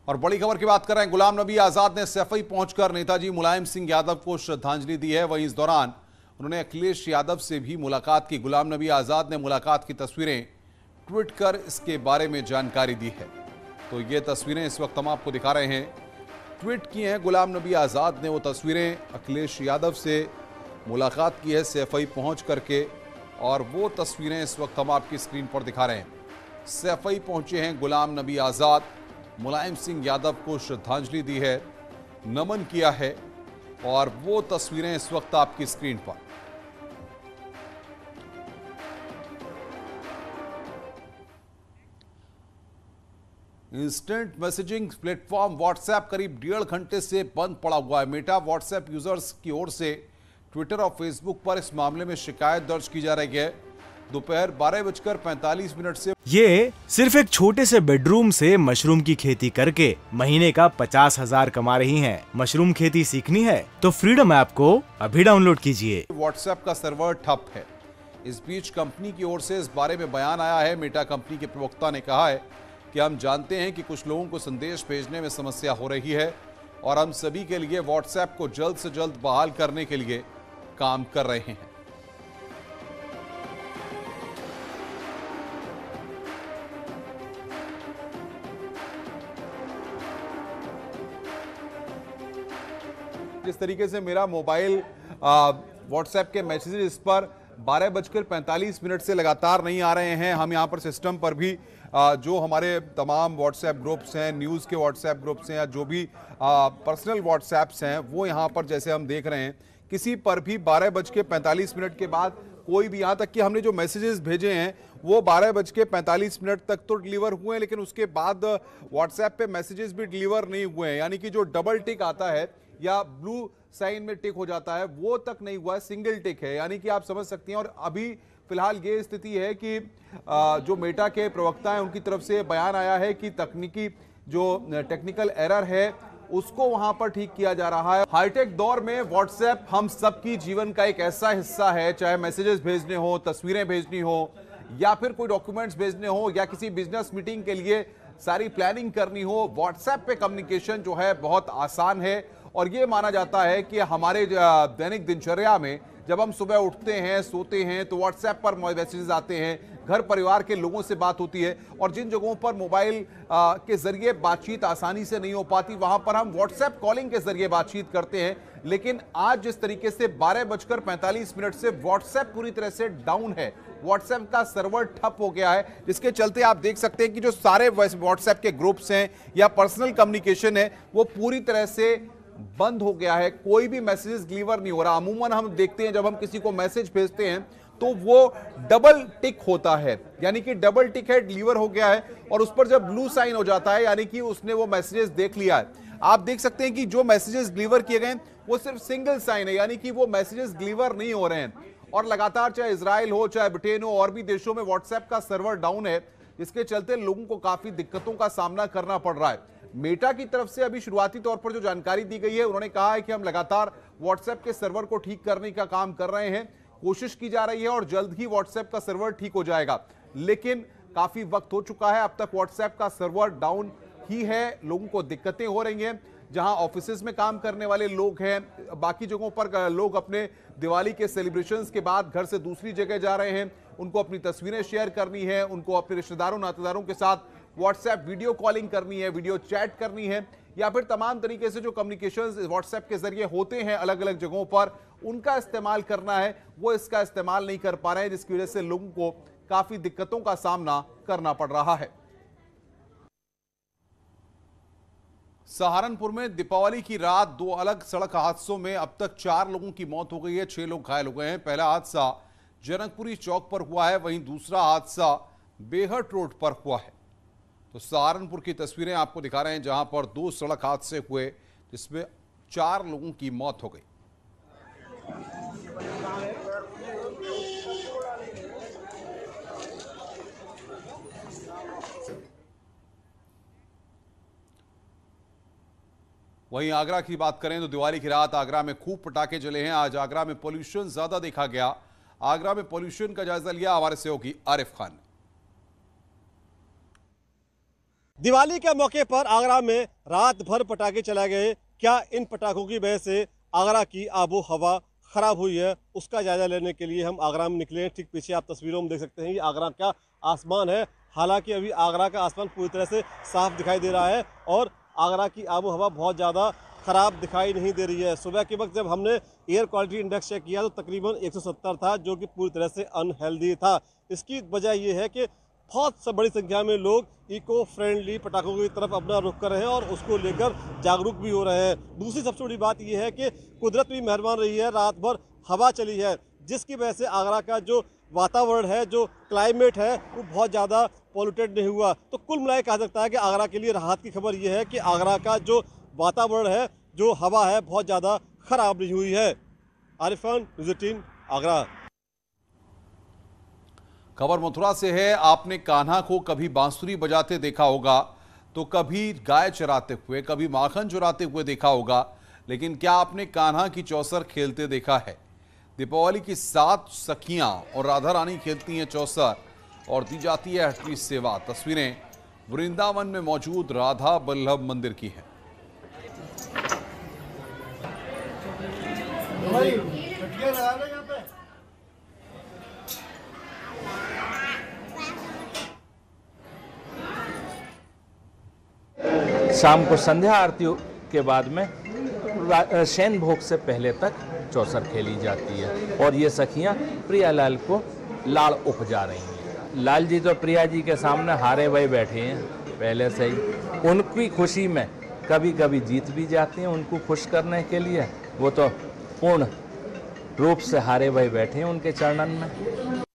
और बड़ी खबर की बात कर रहे हैं। गुलाम नबी आजाद ने सैफई पहुंचकर नेताजी मुलायम सिंह यादव को श्रद्धांजलि दी है। वहीं इस दौरान उन्होंने अखिलेश यादव से भी मुलाकात की। गुलाम नबी आजाद ने मुलाकात की तस्वीरें ट्वीट कर इसके बारे में जानकारी दी है। तो ये तस्वीरें इस वक्त हम आपको दिखा रहे हैं, ट्वीट की हैं गुलाम नबी आजाद ने वो तस्वीरें। अखिलेश यादव से मुलाकात की है सैफई पहुंच करके, और वो तस्वीरें इस वक्त हम आपकी स्क्रीन पर दिखा रहे हैं। सैफई पहुंचे हैं गुलाम नबी आजाद, मुलायम सिंह यादव को श्रद्धांजलि दी है, नमन किया है, और वो तस्वीरें इस वक्त आपकी स्क्रीन पर। इंस्टेंट मैसेजिंग प्लेटफॉर्म व्हाट्सएप करीब 1.5 घंटे से बंद पड़ा हुआ है। मेटा व्हाट्सएप यूजर्स की ओर से ट्विटर और फेसबुक पर इस मामले में शिकायत दर्ज की जा रही है। दोपहर 12:45 से ये सिर्फ एक छोटे से बेडरूम से मशरूम की खेती करके महीने का 50,000 कमा रही हैं। मशरूम खेती सीखनी है तो फ्रीडम ऐप को अभी डाउनलोड कीजिए। व्हाट्सएप का सर्वर ठप है। इस बीच कंपनी की ओर से इस बारे में बयान आया है। मेटा कंपनी के प्रवक्ता ने कहा है कि हम जानते हैं कि कुछ लोगों को संदेश भेजने में समस्या हो रही है और हम सभी के लिए व्हाट्सएप को जल्द से जल्द बहाल करने के लिए काम कर रहे हैं। जिस तरीके से मेरा मोबाइल व्हाट्सएप के मैसेजेस इस पर 12:45 से लगातार नहीं आ रहे हैं। हम यहाँ पर सिस्टम पर भी जो हमारे तमाम व्हाट्सएप ग्रुप्स हैं, न्यूज़ के व्हाट्सएप ग्रुप्स हैं या जो भी पर्सनल व्हाट्सएप्स हैं, वो यहाँ पर जैसे हम देख रहे हैं, किसी पर भी 12:45 के बाद कोई भी, यहाँ तक कि हमने जो मैसेजेस भेजे हैं वो 12:45 तक तो डिलीवर हुए हैं, लेकिन उसके बाद व्हाट्सएप पे मैसेजेस भी डिलीवर नहीं हुए हैं। यानी कि जो डबल टिक आता है या ब्लू साइन में टिक हो जाता है वो तक नहीं हुआ है, सिंगल टिक है। यानी कि आप समझ सकते हैं। और अभी फिलहाल ये स्थिति है कि जो मेटा के प्रवक्ता हैं उनकी तरफ से बयान आया है कि तकनीकी जो टेक्निकल एरर है उसको वहां पर ठीक किया जा रहा है। हाईटेक दौर में व्हाट्सएप हम सबकी जीवन का एक ऐसा हिस्सा है, चाहे मैसेजेस भेजने हो, तस्वीरें भेजनी हो, या फिर कोई डॉक्यूमेंट्स भेजने हो, या किसी बिजनेस मीटिंग के लिए सारी प्लानिंग करनी हो। व्हाट्सएप पे कम्युनिकेशन जो है बहुत आसान है और ये माना जाता है कि हमारे दैनिक दिनचर्या में जब हम सुबह उठते हैं, सोते हैं, तो व्हाट्सएप पर मैसेजेस आते हैं, घर परिवार के लोगों से बात होती है, और जिन जगहों पर मोबाइल के जरिए बातचीत आसानी से नहीं हो पाती वहां पर हम व्हाट्सएप कॉलिंग के जरिए बातचीत करते हैं। लेकिन आज जिस तरीके से 12:45 से व्हाट्सएप पूरी तरह से डाउन है, व्हाट्सएप का सर्वर ठप हो गया है, जिसके चलते आप देख सकते हैं कि जो सारे व्हाट्सएप के ग्रुप्स हैं या पर्सनल कम्युनिकेशन है वो पूरी तरह से बंद हो गया है। कोई भी मैसेजेस डिलीवर नहीं हो रहा। अमूमन हम देखते हैं जब हम किसी को मैसेज भेजते हैं तो वो डबल टिक होता है, यानी कि डबल टिक है, डिलीवर हो गया है, और उस पर जब ब्लू साइन हो जाता है यानी कि उसने वो मैसेजेस देख लिया है। आप देख सकते हैं कि जो मैसेजेस डिलीवर किए गए वो सिर्फ सिंगल साइन है, यानी कि वो मैसेजेस डिलीवर नहीं हो रहे हैं। और लगातार चाहे इजराइल हो, चाहे ब्रिटेन हो, और भी देशों में व्हाट्सएप का सर्वर डाउन है, जिसके चलते लोगों को काफी दिक्कतों का सामना करना पड़ रहा है। मेटा की तरफ से अभी शुरुआती तौर पर जो जानकारी दी गई है, उन्होंने कहा है कि हम लगातार व्हाट्सएप के सर्वर को ठीक करने का काम कर रहे हैं, कोशिश की जा रही है और जल्द ही व्हाट्सएप का सर्वर ठीक हो जाएगा। लेकिन काफी वक्त हो चुका है, अब तक व्हाट्सएप का सर्वर डाउन ही है, लोगों को दिक्कतें हो रही हैं। जहां ऑफिसेज में काम करने वाले लोग हैं, बाकी जगहों पर लोग अपने दिवाली के सेलिब्रेशंस के बाद घर से दूसरी जगह जा रहे हैं, उनको अपनी तस्वीरें शेयर करनी है, उनको अपने रिश्तेदारों नातेदारों के साथ व्हाट्सएप वीडियो कॉलिंग करनी है, वीडियो चैट करनी है, या फिर तमाम तरीके से जो कम्युनिकेशंस व्हाट्सएप के जरिए होते हैं अलग अलग जगहों पर, उनका इस्तेमाल करना है, वो इसका इस्तेमाल नहीं कर पा रहे हैं, जिसकी वजह से लोगों को काफी दिक्कतों का सामना करना पड़ रहा है। सहारनपुर में दीपावली की रात 2 अलग सड़क हादसों में अब तक 4 लोगों की मौत हो गई है, 6 लोग घायल हो गए हैं। पहला हादसा जनकपुरी चौक पर हुआ है, वहीं दूसरा हादसा बेहट रोड पर हुआ है। तो सहारनपुर की तस्वीरें आपको दिखा रहे हैं, जहां पर 2 सड़क हादसे हुए जिसमें 4 लोगों की मौत हो गई। वहीं आगरा की बात करें तो दिवाली की रात आगरा में खूब पटाखे जले हैं। आज आगरा में पोल्यूशन ज्यादा देखा गया। आगरा में पोल्यूशन का जायजा लिया हमारे सहयोगी आरिफ खान ने। दिवाली के मौके पर आगरा में रात भर पटाखे चलाए गए। क्या इन पटाखों की वजह से आगरा की आबो हवा खराब हुई है, उसका जायजा लेने के लिए हम आगरा में निकले हैं। ठीक पीछे आप तस्वीरों में देख सकते हैं, ये आगरा का आसमान है। हालांकि अभी आगरा का आसमान पूरी तरह से साफ दिखाई दे रहा है और आगरा की आबो हवा बहुत ज़्यादा ख़राब दिखाई नहीं दे रही है। सुबह के वक्त जब हमने एयर क्वालिटी इंडेक्स चेक किया तो तकरीबन 170 था, जो कि पूरी तरह से अनहेल्दी था। इसकी वजह ये है कि बहुत बड़ी संख्या में लोग इको फ्रेंडली पटाखों की तरफ अपना रुख कर रहे हैं और उसको लेकर जागरूक भी हो रहे हैं। दूसरी सबसे बड़ी बात यह है कि कुदरत भी मेहरबान रही है, रात भर हवा चली है, जिसकी वजह से आगरा का जो वातावरण है, जो क्लाइमेट है, वो बहुत ज़्यादा पॉल्यूटेड नहीं हुआ। तो कुल मिलाकर कहा सकता है कि आगरा के लिए राहत की खबर यह है कि आगरा का जो वातावरण है, जो हवा है, बहुत ज़्यादा खराब नहीं हुई है। आरिफ खान, न्यूज़ 18, आगरा। खबर मथुरा से है। आपने कान्हा को कभी बांसुरी बजाते देखा होगा, तो कभी गाय चराते हुए, कभी माखन चुराते हुए देखा होगा, लेकिन क्या आपने कान्हा की चौसर खेलते देखा है? दीपावली की 7 सखियां और राधा रानी खेलती हैं चौसर और दी जाती है 8वीं सेवा। तस्वीरें वृंदावन में मौजूद राधा बल्लभ मंदिर की है। शाम को संध्या आरती के बाद में शयन भोग से पहले तक चौसर खेली जाती है और ये सखियां प्रियालाल को लाड़ उपजा रही हैं। लाल जी तो प्रिया जी के सामने हारे हुए बैठे हैं पहले से ही। उनकी खुशी में कभी कभी जीत भी जाती हैं। उनको खुश करने के लिए वो तो पूर्ण रूप से हारे हुए बैठे हैं उनके चरणन में।